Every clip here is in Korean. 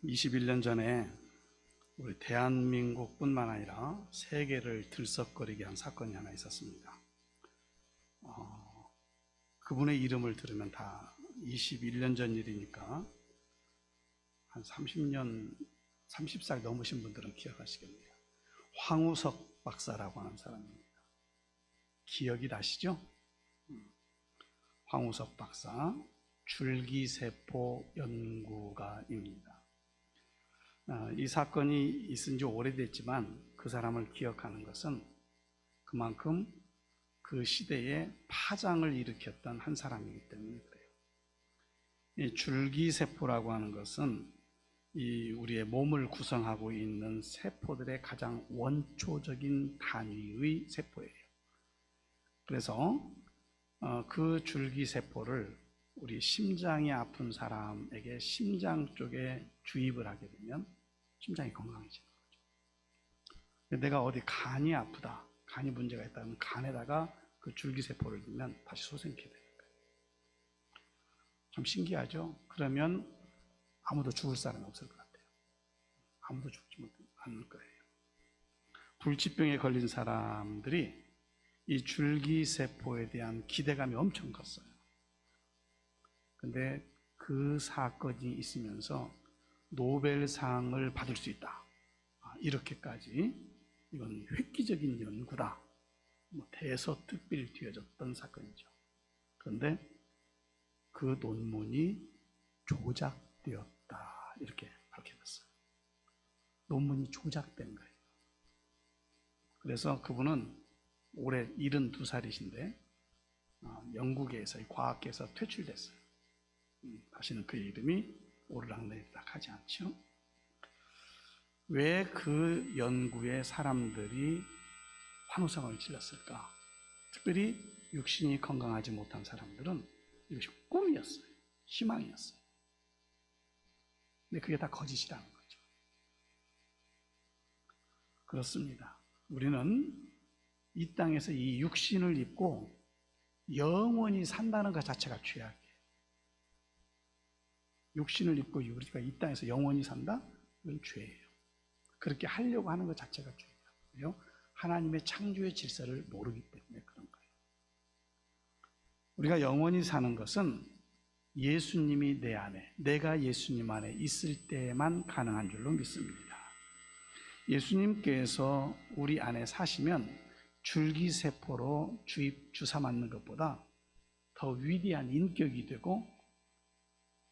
21년 전에 우리 대한민국뿐만 아니라 세계를 들썩거리게 한 사건이 하나 있었습니다. 그분의 이름을 들으면 다 21년 전 일이니까 한 30살 넘으신 분들은 기억하시겠네요. 황우석 박사라고 하는 사람입니다. 기억이 나시죠? 황우석 박사, 줄기세포 연구가입니다. 이 사건이 있은 지 오래됐지만 그 사람을 기억하는 것은 그만큼 그 시대에 파장을 일으켰던 한 사람이기 때문에 그래요. 이 줄기세포라고 하는 것은 우리의 몸을 구성하고 있는 세포들의 가장 원초적인 단위의 세포예요. 그래서 그 줄기세포를 우리 심장이 아픈 사람에게 심장 쪽에 주입을 하게 되면 심장이 건강해지는 거죠. 내가 어디 간이 아프다, 간이 문제가 있다면 간에다가 그 줄기세포를 넣으면 다시 솟아나게 되는 거예요. 참 신기하죠? 그러면 아무도 죽을 사람이 없을 것 같아요. 아무도 죽지 않을 거예요. 불치병에 걸린 사람들이 이 줄기세포에 대한 기대감이 엄청 컸어요. 근데 그 사건이 있으면서 노벨상을 받을 수 있다. 이렇게까지 이건 획기적인 연구다. 대서특필되어졌던 사건이죠. 그런데 그 논문이 조작되었다. 이렇게 밝혀졌어요. 논문이 조작된 거예요. 그래서 그분은 올해 72살이신데 영국에서 과학계에서 퇴출됐어요. 다시는 그 이름이 오르락내리락 하지 않죠. 왜 그 연구에 사람들이 환호성을 질렀을까? 특별히 육신이 건강하지 못한 사람들은 이것이 꿈이었어요. 희망이었어요. 근데 그게 다 거짓이라는 거죠. 그렇습니다. 우리는 이 땅에서 이 육신을 입고 영원히 산다는 것 자체가 죄악이에요. 육신을 입고 우리가 이 땅에서 영원히 산다? 이건 죄예요. 그렇게 하려고 하는 것 자체가 죄예요. 하나님의 창조의 질서를 모르기 때문에 그런 거예요. 우리가 영원히 사는 것은 예수님이 내 안에, 내가 예수님 안에 있을 때만 가능한 줄로 믿습니다. 예수님께서 우리 안에 사시면 줄기세포로 주사 맞는 것보다 더 위대한 인격이 되고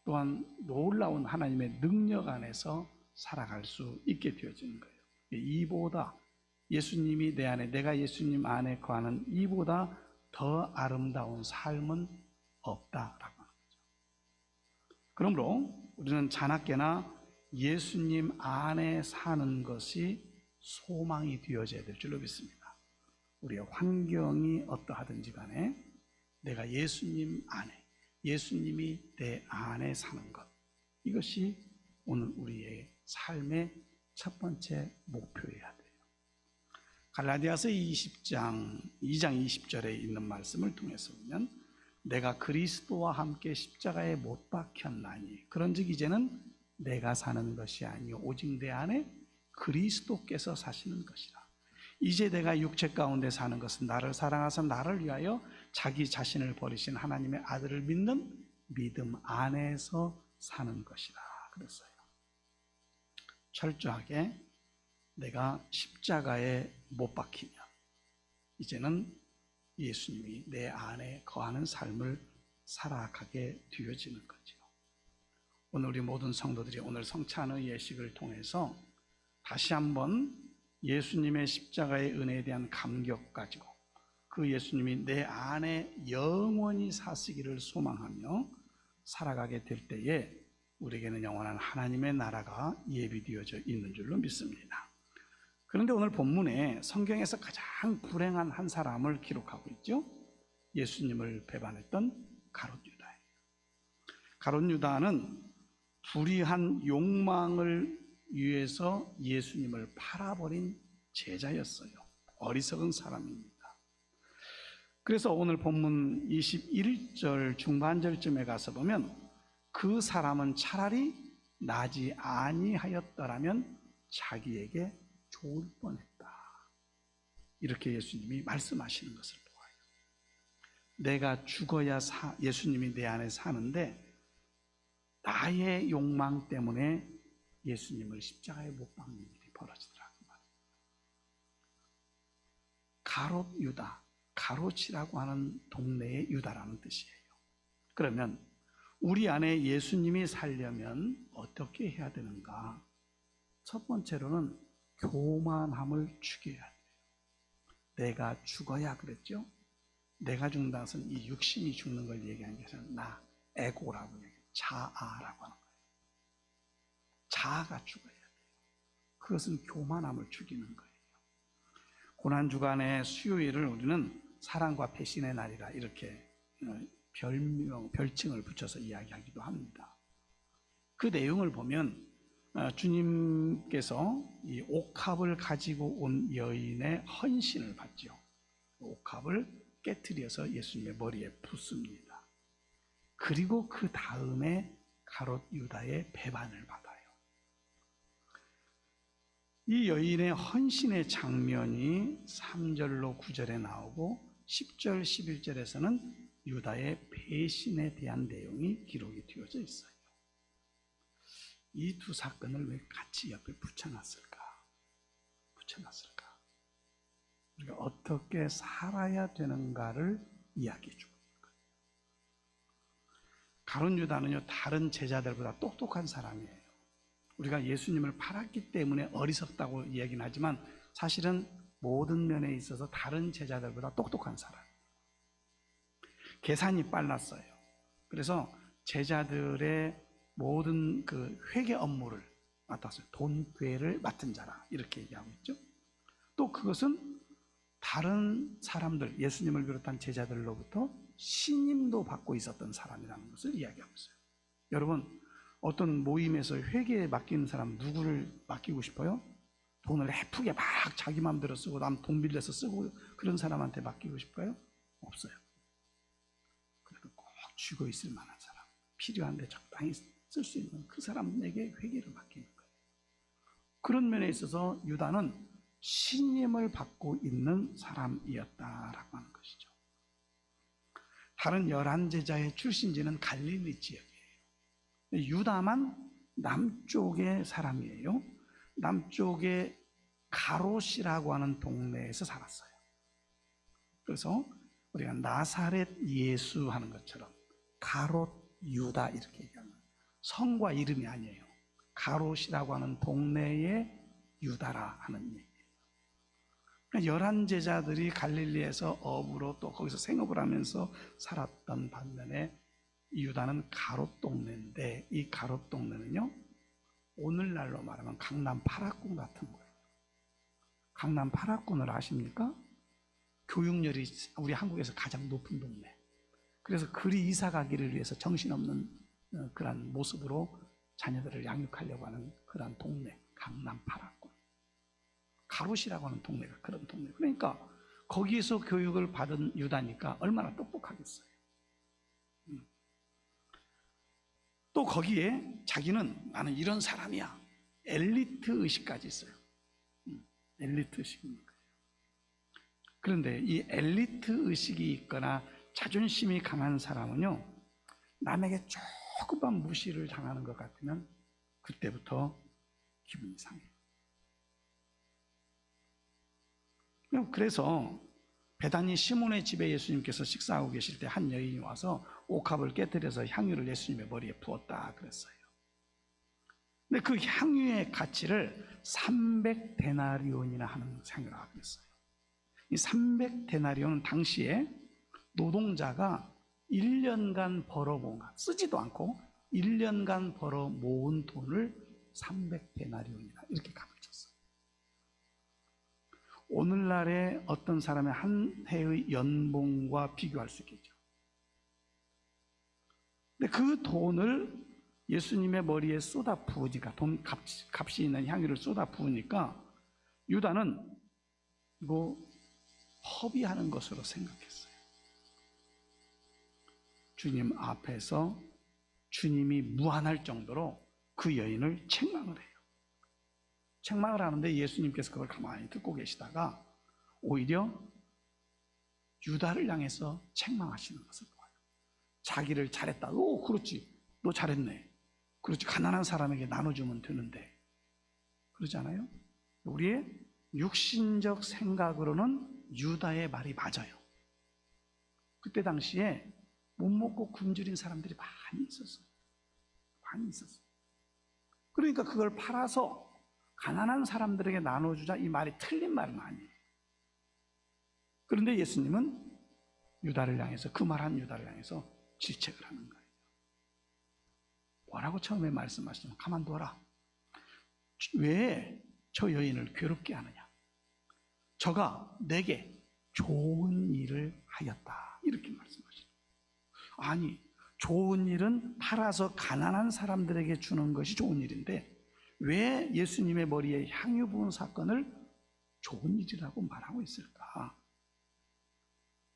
또한 놀라운 하나님의 능력 안에서 살아갈 수 있게 되어지는 거예요. 이보다 예수님이 내 안에, 내가 예수님 안에 거하는 이보다 더 아름다운 삶은 없다라고 하는 거죠. 그러므로 우리는 자나깨나 예수님 안에 사는 것이 소망이 되어져야 될 줄로 믿습니다. 우리의 환경이 어떠하든지 간에 내가 예수님 안에, 예수님이 내 안에 사는 것, 이것이 오늘 우리의 삶의 첫 번째 목표여야 돼요. 갈라디아서 2장 20절에 있는 말씀을 통해서 보면 내가 그리스도와 함께 십자가에 못 박혔나니 그런즉 이제는 내가 사는 것이 아니요 오직 내 안에 그리스도께서 사시는 것이라. 이제 내가 육체 가운데 사는 것은 나를 사랑하사 나를 위하여 자기 자신을 버리신 하나님의 아들을 믿는 믿음 안에서 사는 것이라 그랬어요. 철저하게 내가 십자가에 못 박히면 이제는 예수님이 내 안에 거하는 삶을 살아가게 되어지는 거죠. 오늘 우리 모든 성도들이 오늘 성찬의 예식을 통해서 다시 한번 예수님의 십자가의 은혜에 대한 감격 가지고 그 예수님이 내 안에 영원히 사시기를 소망하며 살아가게 될 때에 우리에게는 영원한 하나님의 나라가 예비되어져 있는 줄로 믿습니다. 그런데 오늘 본문에 성경에서 가장 불행한 한 사람을 기록하고 있죠. 예수님을 배반했던 가룟 유다예요. 가룟 유다는 불의한 욕망을 위해서 예수님을 팔아버린 제자였어요. 어리석은 사람입니다. 그래서 오늘 본문 21절 중반절쯤에 가서 보면 그 사람은 차라리 나지 아니하였더라면 자기에게 좋을 뻔했다. 이렇게 예수님이 말씀하시는 것을 보아요. 내가 죽어야 예수님이 내 안에 사는데 나의 욕망 때문에 예수님을 십자가에 못 박는 일이 벌어지더라고요. 가롯 유다, 가롯이라고 하는 동네의 유다라는 뜻이에요. 그러면 우리 안에 예수님이 살려면 어떻게 해야 되는가? 첫 번째로는 교만함을 죽여야 돼요. 내가 죽어야 그랬죠? 내가 죽는다는 것은 이 육신이 죽는 걸 얘기하는 게 아니라 나, 에고라고 얘기해요. 자아라고 하는 거예요. 자아가 죽어야 돼요. 그것은 교만함을 죽이는 거예요. 고난주간의 수요일을 우리는 사랑과 배신의 날이라 이렇게 별칭을 붙여서 이야기하기도 합니다. 그 내용을 보면 주님께서 이 옥합을 가지고 온 여인의 헌신을 받죠. 옥합을 깨트려서 예수님의 머리에 붓습니다. 그리고 그 다음에 가롯 유다의 배반을 받아요. 이 여인의 헌신의 장면이 3절로 9절에 나오고 10절, 11절에서는 유다의 배신에 대한 내용이 기록이 되어져 있어요. 이 두 사건을 왜 같이 옆에 붙여놨을까? 우리가 어떻게 살아야 되는가를 이야기해 주고 있는 거예요. 가룟 유다는요, 다른 제자들보다 똑똑한 사람이에요. 우리가 예수님을 팔았기 때문에 어리석다고 이야기는 하지만 사실은 모든 면에 있어서 다른 제자들보다 똑똑한 사람. 계산이 빨랐어요. 그래서 제자들의 모든 그 회계 업무를 맡았어요. 돈괴를 맡은 자라 이렇게 얘기하고 있죠. 또 그것은 다른 사람들, 예수님을 비롯한 제자들로부터 신임도 받고 있었던 사람이라는 것을 이야기하고 있어요. 여러분, 어떤 모임에서 회계에 맡기는 사람 누구를 맡기고 싶어요? 돈을 헤프게 막 자기 마음대로 쓰고 남 돈 빌려서 쓰고 그런 사람한테 맡기고 싶어요? 없어요. 그래도 꼭 쥐고 있을 만한 사람, 필요한데 적당히 쓸 수 있는 그 사람에게 회계를 맡기는 거예요. 그런 면에 있어서 유다는 신임을 받고 있는 사람이었다라고 하는 것이죠. 다른 11제자의 출신지는 갈릴리 지역이에요. 유다만 남쪽의 사람이에요. 남쪽의 가롯이라고 하는 동네에서 살았어요. 그래서 우리가 나사렛 예수 하는 것처럼 가롯 유다 이렇게 얘기하는 거예요. 성과 이름이 아니에요. 가롯이라고 하는 동네의 유다라 하는 얘기예요. 11제자들이 갈릴리에서 업으로 또 거기서 생업을 하면서 살았던 반면에 유다는 가롯 동네인데 이 가롯 동네는요, 오늘날로 말하면 강남 8학군 같은 거예요. 강남 8학군을 아십니까? 교육열이 우리 한국에서 가장 높은 동네. 그래서 그리 이사 가기를 위해서 정신없는 그런 모습으로 자녀들을 양육하려고 하는 그런 동네, 강남 8학군. 가롯이라고 하는 동네가 그런 동네. 그러니까 거기에서 교육을 받은 유다니까 얼마나 똑똑하겠어요. 또 거기에 자기는 나는 이런 사람이야. 엘리트 의식까지 있어요. 엘리트 의식입니다. 그런데 이 엘리트 의식이 있거나 자존심이 강한 사람은요, 남에게 조금만 무시를 당하는 것 같으면 그때부터 기분이 상해요. 그래서 베다니 시몬의 집에 예수님께서 식사하고 계실 때 한 여인이 와서 옥합을 깨뜨려서 향유를 예수님의 머리에 부었다 그랬어요. 근데 그 향유의 가치를 300데나리온이나 하는 향유라고 그랬어요. 이 300데나리온은 당시에 노동자가 1년간 벌어모은, 쓰지도 않고 1년간 벌어 모은 돈을 300데나리온이나 이렇게 값을 쳤어요. 오늘날의 어떤 사람의 한 해의 연봉과 비교할 수 있겠죠. 근데 그 돈을 예수님의 머리에 쏟아 부으니까, 돈 값이 있는 향유를 쏟아 부으니까 유다는 이거 허비하는 것으로 생각했어요. 주님 앞에서 주님이 무한할 정도로 그 여인을 책망을 해요. 책망을 하는데 예수님께서 그걸 가만히 듣고 계시다가 오히려 유다를 향해서 책망하시는 것을 봐요. 자기를 잘했다. 오, 그렇지. 너 잘했네. 그렇지. 가난한 사람에게 나눠주면 되는데. 그러지 않아요? 우리의 육신적 생각으로는 유다의 말이 맞아요. 그때 당시에 못 먹고 굶주린 사람들이 많이 있었어요. 많이 있었어요. 그러니까 그걸 팔아서 가난한 사람들에게 나눠주자, 이 말이 틀린 말은 아니에요. 그런데 예수님은 유다를 향해서, 그 말한 유다를 향해서 질책을 하는 거예요. 뭐라고 처음에 말씀하시냐면, 가만둬라. 왜 저 여인을 괴롭게 하느냐? 저가 내게 좋은 일을 하였다. 이렇게 말씀하시죠. 아니, 좋은 일은 팔아서 가난한 사람들에게 주는 것이 좋은 일인데 왜 예수님의 머리에 향유 부은 사건을 좋은 일이라고 말하고 있을까?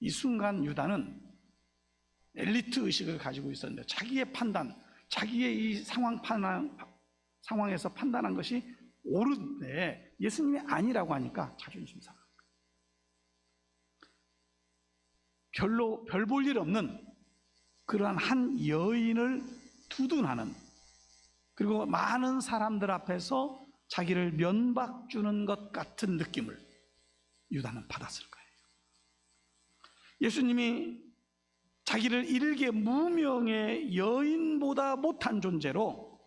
이 순간 유다는 엘리트 의식을 가지고 있었는데 자기의 판단, 자기의 이 상황에서 판단한 것이 옳은데 예수님이 아니라고 하니까 자존심 상한 거예요. 별 볼 일 없는 그러한 한 여인을 두둔하는, 그리고 많은 사람들 앞에서 자기를 면박 주는 것 같은 느낌을 유다는 받았을 거예요. 예수님이 자기를 일개 무명의 여인보다 못한 존재로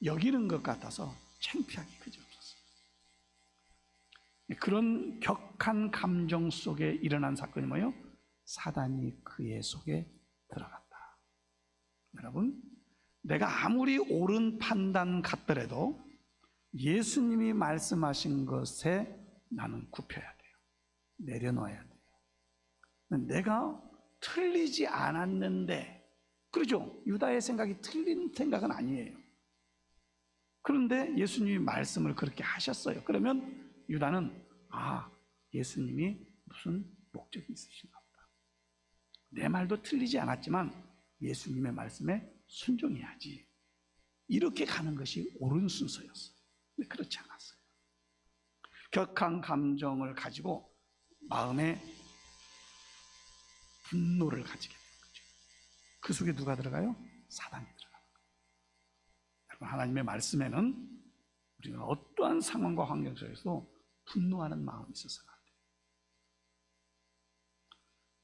여기는 것 같아서 창피하기 그지없었어요. 그런 격한 감정 속에 일어난 사건이 뭐예요? 사단이 그의 속에 들어갔다. 여러분, 내가 아무리 옳은 판단 같더라도 예수님이 말씀하신 것에 나는 굽혀야 돼요. 내려놓아야 돼요. 내가 틀리지 않았는데, 그렇죠? 유다의 생각이 틀린 생각은 아니에요. 그런데 예수님이 말씀을 그렇게 하셨어요. 그러면 유다는 예수님이 무슨 목적이 있으신가 보다. 내 말도 틀리지 않았지만 예수님의 말씀에 순종해야지. 이렇게 가는 것이 옳은 순서였어요. 근데 그렇지 않았어요. 격한 감정을 가지고 마음에 분노를 가지게 되는 거죠. 그 속에 누가 들어가요? 사단이 들어가는 거예요. 여러분, 하나님의 말씀에는 우리가 어떠한 상황과 환경 속에서 분노하는 마음이 있어서는 안 돼요.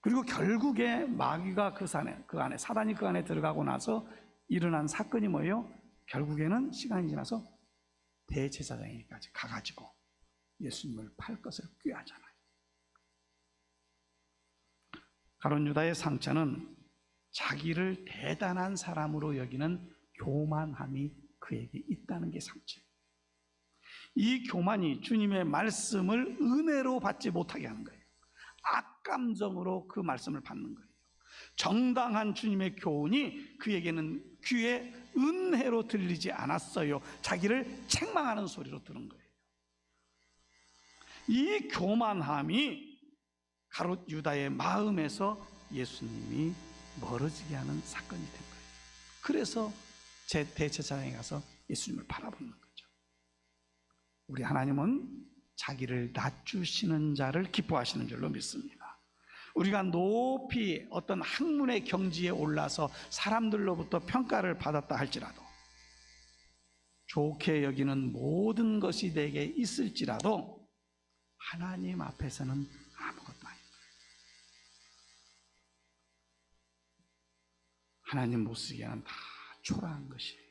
그리고 결국에 마귀가 그 안에 사단이 그 안에 들어가고 나서 일어난 사건이 뭐예요? 결국에는 시간이 지나서 대제사장에게까지 가가지고 예수님을 팔 것을 꾀하잖아요. 가룟 유다의 상처는 자기를 대단한 사람으로 여기는 교만함이 그에게 있다는 게 상처예요. 이 교만이 주님의 말씀을 은혜로 받지 못하게 하는 거예요. 악감정으로 그 말씀을 받는 거예요. 정당한 주님의 교훈이 그에게는 귀에 은혜로 들리지 않았어요. 자기를 책망하는 소리로 들은 거예요. 이 교만함이 가롯 유다의 마음에서 예수님이 멀어지게 하는 사건이 된 거예요. 그래서 대제사장에 가서 예수님을 바라보는 거죠. 우리 하나님은 자기를 낮추시는 자를 기뻐하시는 줄로 믿습니다. 우리가 높이 어떤 학문의 경지에 올라서 사람들로부터 평가를 받았다 할지라도, 좋게 여기는 모든 것이 내게 있을지라도 하나님 앞에서는 아무것도 아닙니다. 하나님 모시기에는 다 초라한 것이에요.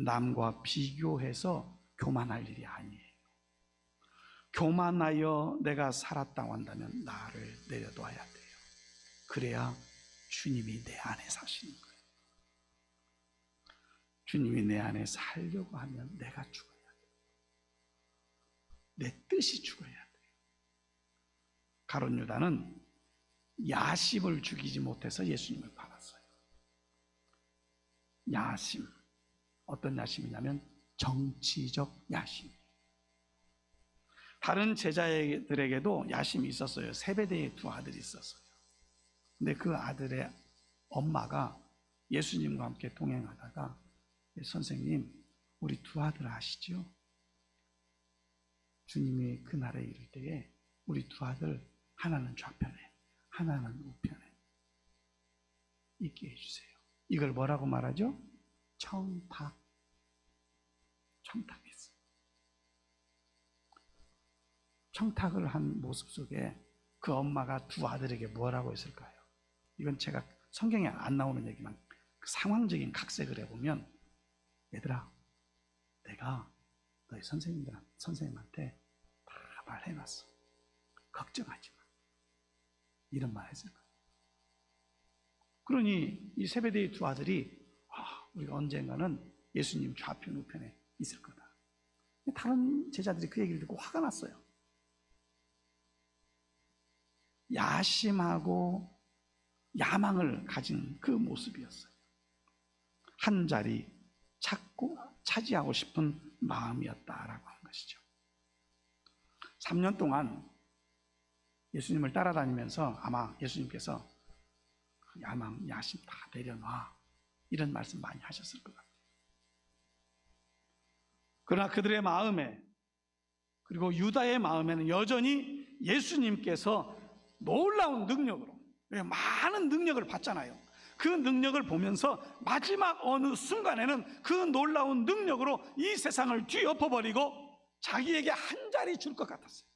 남과 비교해서 교만할 일이 아니에요. 교만하여 내가 살았다고 한다면 나를 내려둬야 돼요. 그래야 주님이 내 안에 사시는 거예요. 주님이 내 안에 살려고 하면 내가 죽어야 돼요. 내 뜻이 죽어야 돼요. 가룟 유다는 야심을 죽이지 못해서 예수님을 팔았어요. 야심, 어떤 야심이냐면 정치적 야심. 다른 제자들에게도 야심이 있었어요. 세베대의 두 아들이 있었어요. 근데 그 아들의 엄마가 예수님과 함께 동행하다가 선생님, 우리 두 아들 아시죠? 주님이 그 날에 이를 때에 우리 두 아들 하나는 좌편에 하나는 우편에 있게 해주세요. 이걸 뭐라고 말하죠? 청탁했어요. 청탁을 한 모습 속에 그 엄마가 두 아들에게 뭐라고 했을까요? 이건 제가 성경에 안 나오는 얘기만 그 상황적인 각색을 해보면, 얘들아, 내가 너희 선생님한테 다 말해놨어. 걱정하지 마. 이런 말 했을 거예요. 그러니 이 세베대의 두 아들이 우리가 언젠가는 예수님 좌편 우편에 있을 거다. 다른 제자들이 그 얘기를 듣고 화가 났어요. 야심하고 야망을 가진 그 모습이었어요. 한 자리 차지하고 싶은 마음이었다라고 하는 것이죠. 3년 동안 예수님을 따라다니면서 아마 예수님께서 야망, 야심 다 내려놔, 이런 말씀 많이 하셨을 것 같아요. 그러나 그들의 마음에, 그리고 유다의 마음에는 여전히 예수님께서 놀라운 능력으로, 많은 능력을 받잖아요. 그 능력을 보면서 마지막 어느 순간에는 그 놀라운 능력으로 이 세상을 뒤엎어버리고 자기에게 한 자리 줄 것 같았어요.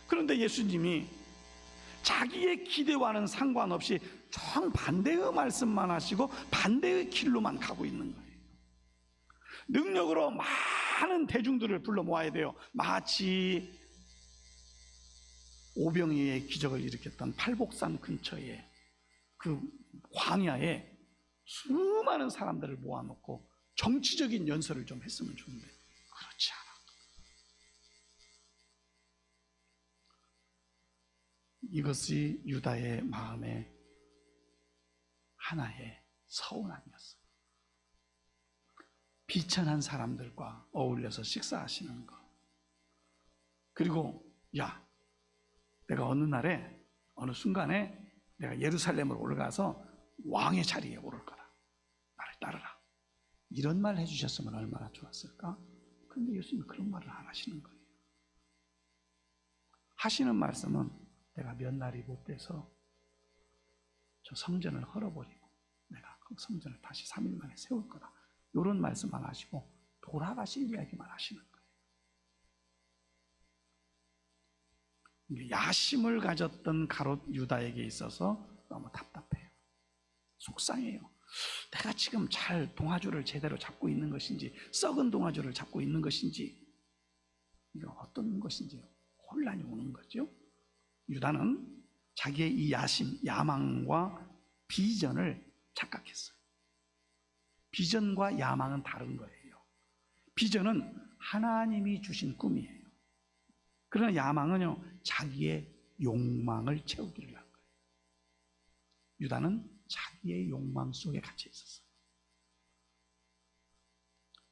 그런데 예수님이 자기의 기대와는 상관없이 정반대의 말씀만 하시고 반대의 길로만 가고 있는 거예요. 능력으로 많은 대중들을 불러 모아야 돼요. 마치 오병이의 기적을 일으켰던 팔복산 근처에 그 광야에 수많은 사람들을 모아놓고 정치적인 연설을 좀 했으면 좋은데 그렇지 않아. 이것이 유다의 마음의 하나의 서운함이었어요. 비천한 사람들과 어울려서 식사하시는 것, 그리고 내가 어느 날에 어느 순간에 내가 예루살렘으로 올라가서 왕의 자리에 오를 거다, 나를 따르라, 이런 말 해주셨으면 얼마나 좋았을까? 그런데 예수님이 그런 말을 안 하시는 거예요. 하시는 말씀은 내가 몇 날이 못 돼서 저 성전을 헐어버리고 내가 그 성전을 다시 3일 만에 세울 거다, 이런 말씀만 하시고 돌아가실 이야기만 하시는 거예요. 야심을 가졌던 가롯 유다에게 있어서 너무 답답해요. 속상해요. 내가 지금 잘 동아줄을 제대로 잡고 있는 것인지, 썩은 동아줄을 잡고 있는 것인지, 이거 어떤 것인지 혼란이 오는 거죠. 유다는 자기의 이 야심, 야망과 비전을 착각했어요. 비전과 야망은 다른 거예요. 비전은 하나님이 주신 꿈이에요. 그러나 야망은요, 자기의 욕망을 채우기를 한 거예요. 유다는 자기의 욕망 속에 갇혀 있었어요.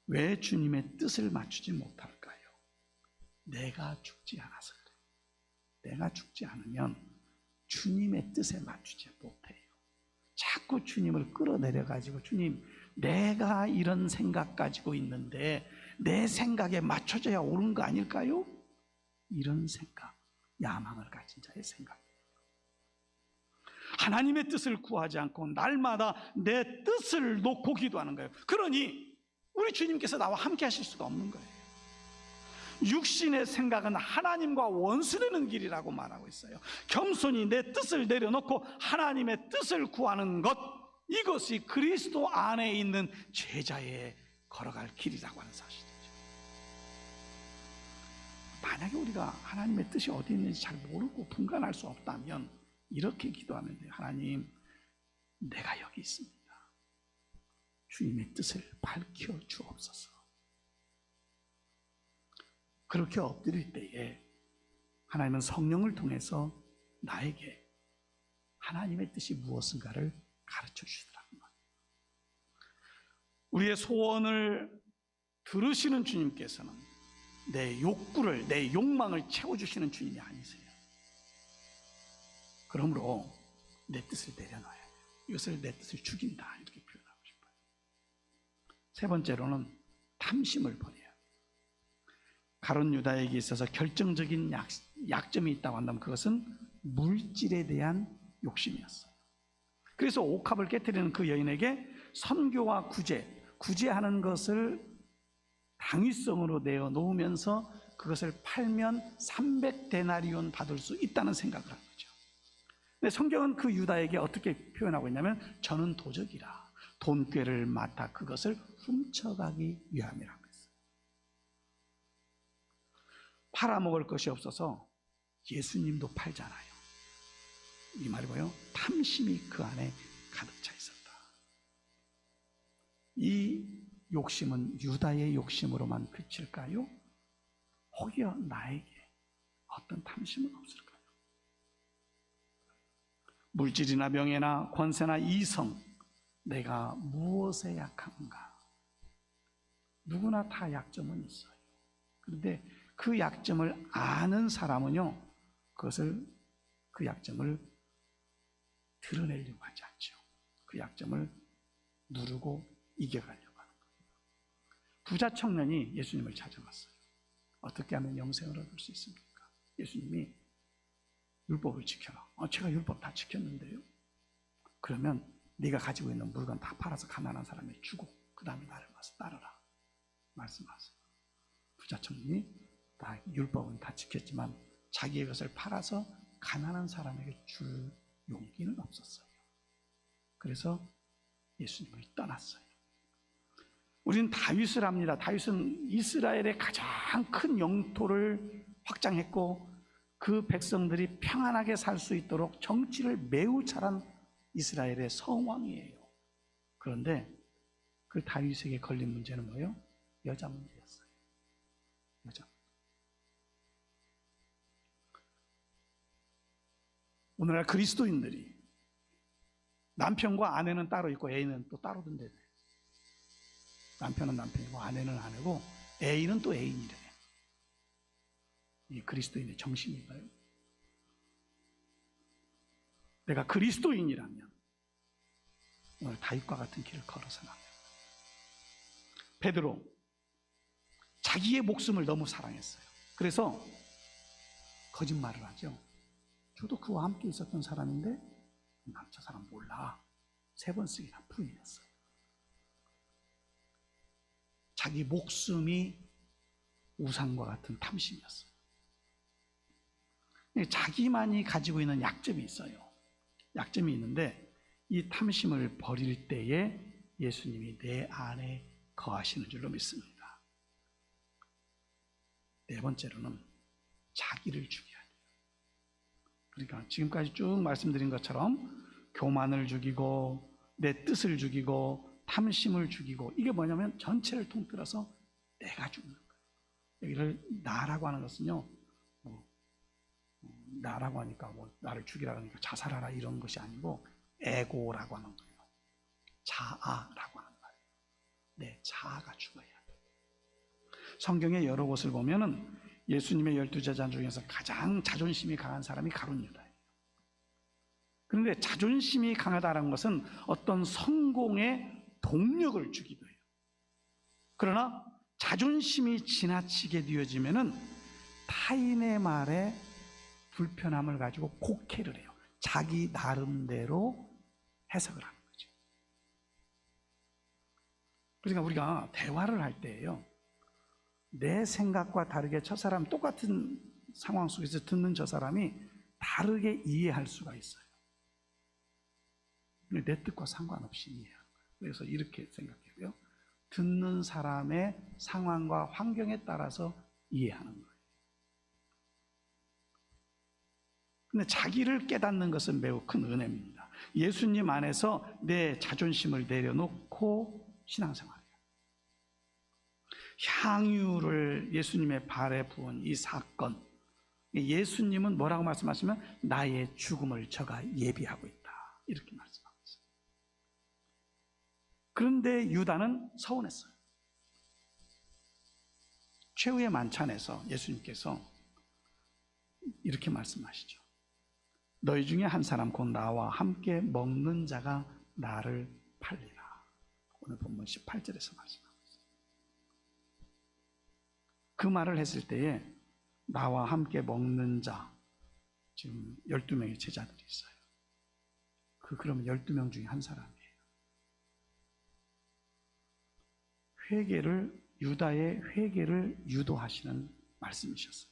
왜 주님의 뜻을 맞추지 못할까요? 내가 죽지 않아서 그래요. 내가 죽지 않으면 주님의 뜻에 맞추지 못해요. 자꾸 주님을 끌어내려가지고, 주님, 내가 이런 생각 가지고 있는데 내 생각에 맞춰져야 옳은 거 아닐까요? 이런 생각, 야망을 가진 자의 생각이에요. 하나님의 뜻을 구하지 않고 날마다 내 뜻을 놓고 기도하는 거예요. 그러니 우리 주님께서 나와 함께 하실 수가 없는 거예요. 육신의 생각은 하나님과 원수되는 길이라고 말하고 있어요. 겸손히 내 뜻을 내려놓고 하나님의 뜻을 구하는 것, 이것이 그리스도 안에 있는 제자의 걸어갈 길이라고 하는 사실이죠. 만약에 우리가 하나님의 뜻이 어디 있는지 잘 모르고 분간할 수 없다면 이렇게 기도하면 돼요. 하나님, 내가 여기 있습니다. 주님의 뜻을 밝혀 주옵소서. 그렇게 엎드릴 때에 하나님은 성령을 통해서 나에게 하나님의 뜻이 무엇인가를 가르쳐 주시더라고요. 우리의 소원을 들으시는 주님께서는 내 욕구를, 내 욕망을 채워주시는 주님이 아니세요. 그러므로 내 뜻을 내려놔야 돼요. 이것을 내 뜻을 죽인다, 이렇게 표현하고 싶어요. 세 번째로는 탐심을 버려요. 가룟 유다에게 있어서 결정적인 약점이 있다고 한다면 그것은 물질에 대한 욕심이었어요. 그래서 옥합을 깨뜨리는 그 여인에게 선교와 구제하는 것을 당위성으로 내어놓으면서 그것을 팔면 300데나리온 받을 수 있다는 생각을 한 거죠. 근데 성경은 그 유다에게 어떻게 표현하고 있냐면 저는 도적이라 돈꾀를 맡아 그것을 훔쳐가기 위함이라고 했어요. 팔아먹을 것이 없어서 예수님도 팔잖아요. 이 말이 뭐예요? 탐심이 그 안에 가득 차 있었다. 이 욕심은 유다의 욕심으로만 그칠까요? 혹여 나에게 어떤 탐심은 없을까요? 물질이나 명예나 권세나 이성, 내가 무엇에 약한가? 누구나 다 약점은 있어요. 그런데 그 약점을 아는 사람은요, 그 약점을 드러내려고 하지 않죠. 그 약점을 누르고 이겨가려고 하는 거예요. 부자 청년이 예수님을 찾아왔어요. 어떻게 하면 영생을 얻을 수 있습니까? 예수님이 율법을 지켜라. 제가 율법 다 지켰는데요. 그러면 네가 가지고 있는 물건 다 팔아서 가난한 사람에게 주고 그 다음에 나를 와서 따르라 말씀하세요. 부자 청년이 다 율법은 다 지켰지만 자기의 것을 팔아서 가난한 사람에게 줄 용기는 없었어요. 그래서 예수님을 떠났어요. 우리는 다윗을 합니다. 다윗은 이스라엘의 가장 큰 영토를 확장했고 그 백성들이 평안하게 살 수 있도록 정치를 매우 잘한 이스라엘의 성왕이에요. 그런데 그 다윗에게 걸린 문제는 뭐예요? 여자 문제였어요. 여자. 오늘날 그리스도인들이 남편과 아내는 따로 있고 애인은 또 따로 둔대. 남편은 남편이고 아내는 아내고 애인은 또 애인이래. 이 그리스도인의 정신인가요? 내가 그리스도인이라면 오늘 다윗과 같은 길을 걸어서는 안 됩니다. 베드로 자기의 목숨을 너무 사랑했어요. 그래서 거짓말을 하죠. 저도 그와 함께 있었던 사람인데 저 사람 몰라. 3번 쓰기나 부인했어요. 자기 목숨이 우상과 같은 탐심이었어요. 자기만이 가지고 있는 약점이 있어요. 약점이 있는데 이 탐심을 버릴 때에 예수님이 내 안에 거하시는 줄로 믿습니다. 네 번째로는 자기를 죽여야 돼요. 그러니까 지금까지 쭉 말씀드린 것처럼 교만을 죽이고 내 뜻을 죽이고 탐심을 죽이고 이게 뭐냐면 전체를 통틀어서 내가 죽는 거예요. 여기를 나라고 하는 것은요, 나라고 하니까 나를 죽이라 하니까 자살하라 이런 것이 아니고 에고라고 하는 거예요. 자아라고 하는 말이에요. 내 자아가 죽어야 돼요. 성경의 여러 곳을 보면은 예수님의 12제자 중에서 가장 자존심이 강한 사람이 가룟 유다예요. 그런데 자존심이 강하다는 것은 어떤 성공의 동력을 주기도 해요. 그러나 자존심이 지나치게 되어지면은 타인의 말에 불편함을 가지고 곡해를 해요. 자기 나름대로 해석을 하는 거죠. 그러니까 우리가 대화를 할 때예요, 내 생각과 다르게 저 사람 똑같은 상황 속에서 듣는 저 사람이 다르게 이해할 수가 있어요. 내 뜻과 상관없이 이해하는 거예요. 그래서 이렇게 생각해요. 듣는 사람의 상황과 환경에 따라서 이해하는 거예요. 근데 자기를 깨닫는 것은 매우 큰 은혜입니다. 예수님 안에서 내 자존심을 내려놓고 신앙생활해요. 향유를 예수님의 발에 부은 이 사건, 예수님은 뭐라고 말씀하시면 나의 죽음을 저가 예비하고 있다 이렇게 말씀하고 있어요. 그런데 유다는 서운했어요. 최후의 만찬에서 예수님께서 이렇게 말씀하시죠. 너희 중에 한 사람 곧 나와 함께 먹는 자가 나를 팔리라. 오늘 본문 18절에서 말씀합니다. 그 말을 했을 때에 나와 함께 먹는 자, 지금 12명의 제자들이 있어요. 그러면 12명 중에 한 사람이에요. 유다의 회개를 유도하시는 말씀이셨어요.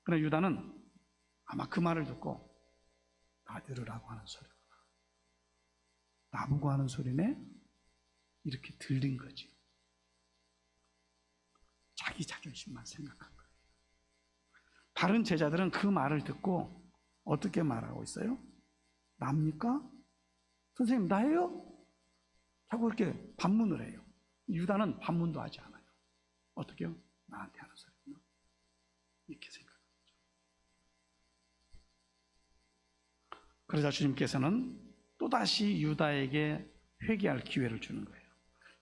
그러나 유다는 아마 그 말을 듣고 나 들으라고 하는 소리구나, 나보고 하는 소리네, 이렇게 들린 거지. 자기 자존심만 생각한 거예요. 다른 제자들은 그 말을 듣고 어떻게 말하고 있어요? 납니까? 선생님 나예요? 자꾸 이렇게 반문을 해요. 유다는 반문도 하지 않아요. 어떻게요? 나한테 하는 소리구나, 이렇게 생각합니다. 그러자 주님께서는 또다시 유다에게 회개할 기회를 주는 거예요.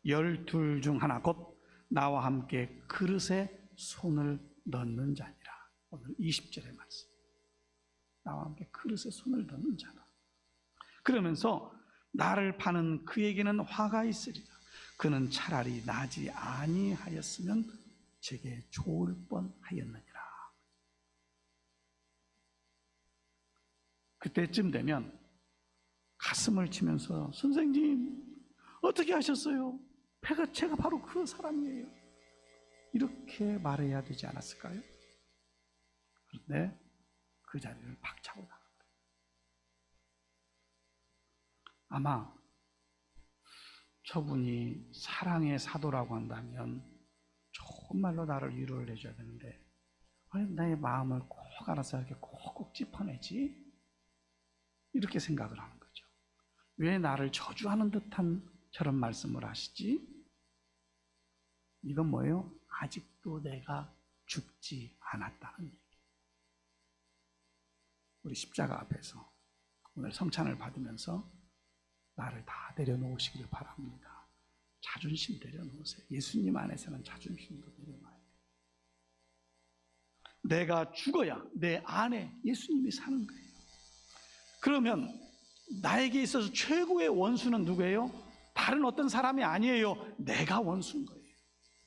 12 중 하나, 곧 나와 함께 그릇에 손을 넣는 자니라. 오늘 20절의 말씀. 나와 함께 그릇에 손을 넣는 자다. 그러면서 나를 파는 그에게는 화가 있으리라. 그는 차라리 나지 아니하였으면 제게 좋을 뻔하였느니라. 그때쯤 되면 가슴을 치면서 선생님 어떻게 하셨어요? 제가 바로 그 사람이에요, 이렇게 말해야 되지 않았을까요? 그런데 그 자리를 박차고 나갑니다. 아마 저분이 사랑의 사도라고 한다면 정말로 나를 위로를 해줘야 되는데 왜 나의 마음을 꼭 알아서 이렇게 콕콕 짚어내지? 이렇게 생각을 하는 거죠. 왜 나를 저주하는 듯한 저런 말씀을 하시지? 이건 뭐예요? 아직도 내가 죽지 않았다는 얘기. 우리 십자가 앞에서 오늘 성찬을 받으면서 나를 다 내려놓으시기를 바랍니다. 자존심 내려놓으세요. 예수님 안에서는 자존심도 내려놔야 돼요. 내가 죽어야 내 안에 예수님이 사는 거예요. 그러면 나에게 있어서 최고의 원수는 누구예요? 다른 어떤 사람이 아니에요. 내가 원수인 거예요.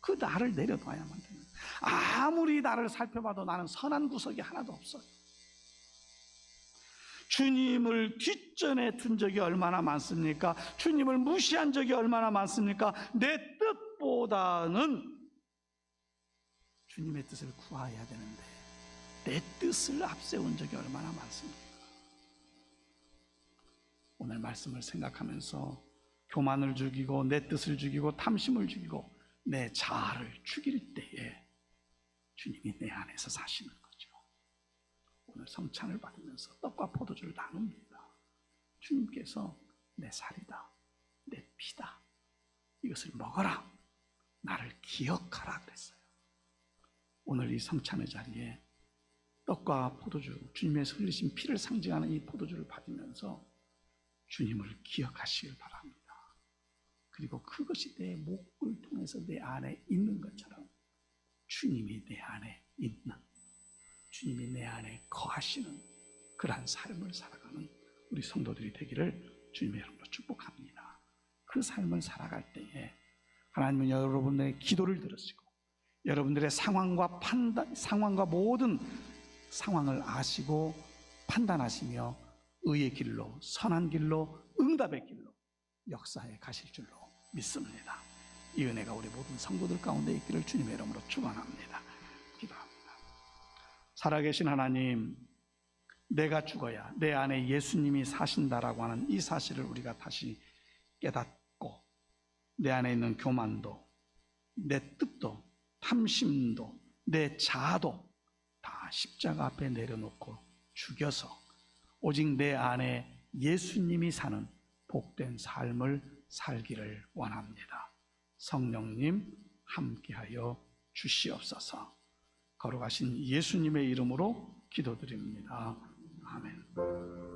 그 나를 내려놔야만 돼요. 아무리 나를 살펴봐도 나는 선한 구석이 하나도 없어요. 주님을 뒷전에 둔 적이 얼마나 많습니까? 주님을 무시한 적이 얼마나 많습니까? 내 뜻보다는 주님의 뜻을 구해야 되는데 내 뜻을 앞세운 적이 얼마나 많습니까? 오늘 말씀을 생각하면서 교만을 죽이고 내 뜻을 죽이고 탐심을 죽이고 내 자아를 죽일 때에 주님이 내 안에서 사시는 거죠. 오늘 성찬을 받으면서 떡과 포도주를 나눕니다. 주님께서 내 살이다, 내 피다, 이것을 먹어라, 나를 기억하라 그랬어요. 오늘 이 성찬의 자리에 떡과 포도주, 주님의 흘리신 피를 상징하는 이 포도주를 받으면서 주님을 기억하시길 바랍니다. 그리고 그것이 내 목을 통해서 내 안에 있는 것처럼 주님이 내 안에 있는, 주님이 내 안에 거하시는 그러한 삶을 살아가는 우리 성도들이 되기를 주님의 이름으로 축복합니다. 그 삶을 살아갈 때에 하나님은 여러분의 기도를 들으시고 여러분들의 상황과 모든 상황을 아시고 판단하시며 의의 길로, 선한 길로, 응답의 길로 역사에 가실 줄로 믿습니다. 이 은혜가 우리 모든 성도들 가운데 있기를 주님의 이름으로 축원합니다. 기도합니다. 살아계신 하나님, 내가 죽어야 내 안에 예수님이 사신다라고 하는 이 사실을 우리가 다시 깨닫고 내 안에 있는 교만도, 내 뜻도, 탐심도, 내 자아도 다 십자가 앞에 내려놓고 죽여서 오직 내 안에 예수님이 사는 복된 삶을 살기를 원합니다. 성령님 함께하여 주시옵소서. 거룩하신 예수님의 이름으로 기도드립니다. 아멘.